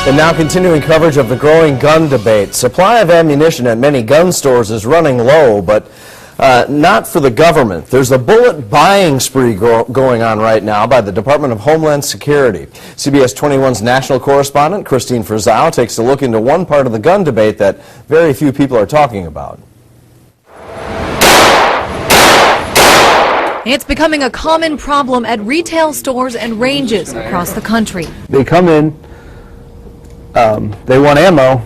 And now continuing coverage of the growing gun debate. Supply of ammunition at many gun stores is running low, but not for the government. There's a bullet buying spree going on right now by the Department of Homeland Security. CBS 21's national correspondent Christine Frizzau takes a look into one part of the gun debate that very few people are talking about. It's becoming a common problem at retail stores and ranges across the country. They come in, they want ammo.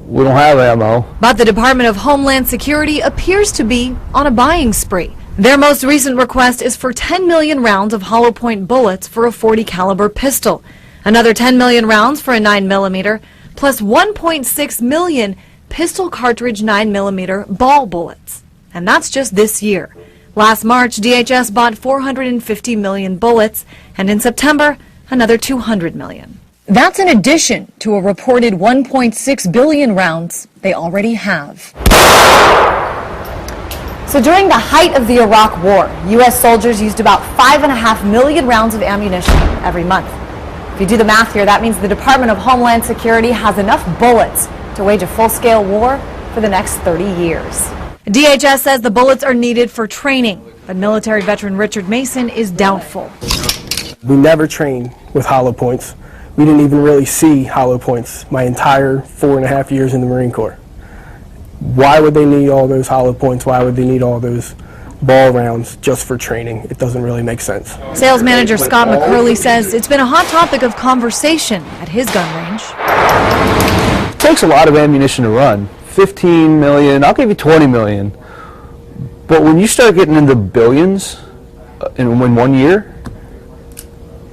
We don't have ammo. But the Department of Homeland Security appears to be on a buying spree. Their most recent request is for 10 million rounds of hollow point bullets for a .40 caliber pistol, another 10 million rounds for a 9mm, plus 1.6 million pistol cartridge 9mm ball bullets. And that's just this year. Last March, DHS bought 450 million bullets, and in September, another 200 million. That's in addition to a reported 1.6 billion rounds they already have. So during the height of the Iraq War, U.S. soldiers used about 5.5 million rounds of ammunition every month. If you do the math here, that means the Department of Homeland Security has enough bullets to wage a full-scale war for the next 30 years. DHS says the bullets are needed for training, but military veteran Richard Mason is doubtful. We never trained with hollow points. We didn't even really see hollow points my entire 4.5 years in the Marine Corps. Why would they need all those hollow points? Why would they need all those ball rounds just for training? It doesn't really make sense. Sales manager Scott McCurley says it's been a hot topic of conversation at his gun range. It takes a lot of ammunition to run. 15 million, I'll give you 20 million. But when you start getting into billions in 1 year,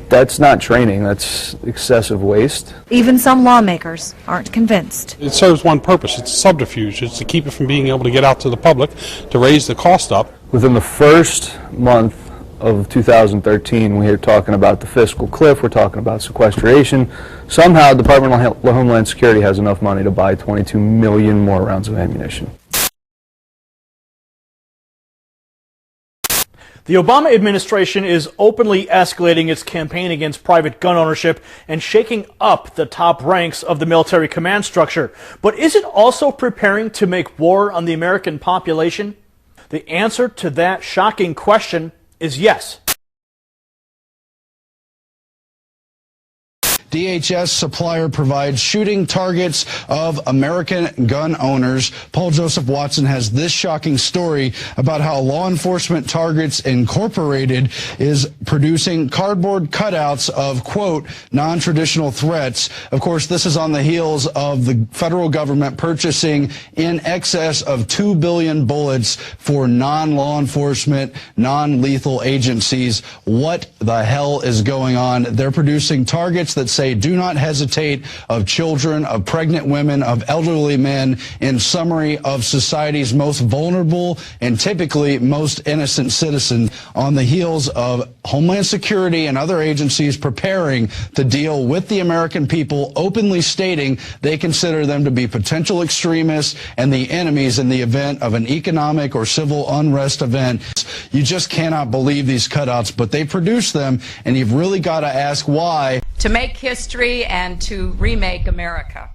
that's not training, that's excessive waste. Even some lawmakers aren't convinced. It serves one purpose, it's a subterfuge. It's to keep it from being able to get out to the public, to raise the cost up. Within the first month of 2013, we're talking about the fiscal cliff, we're talking about sequestration. Somehow the Department of Homeland Security has enough money to buy 22 million more rounds of ammunition. The Obama administration is openly escalating its campaign against private gun ownership and shaking up the top ranks of the military command structure. But is it also preparing to make war on the American population? The answer to that shocking question is yes. DHS supplier provides shooting targets of American gun owners. Paul Joseph Watson has this shocking story about how Law Enforcement Targets Incorporated is producing cardboard cutouts of, quote, non-traditional threats. Of course, this is on the heels of the federal government purchasing in excess of 2 billion bullets for non-law enforcement, non-lethal agencies. What the hell is going on? They're producing targets that say do not hesitate, of children, of pregnant women, of elderly men, in summary, of society's most vulnerable and typically most innocent citizens, on the heels of Homeland Security and other agencies preparing to deal with the American people, openly stating they consider them to be potential extremists and the enemies in the event of an economic or civil unrest event. You just cannot believe these cutouts, but they produce them, and you've really got to ask why. To make history and to remake America.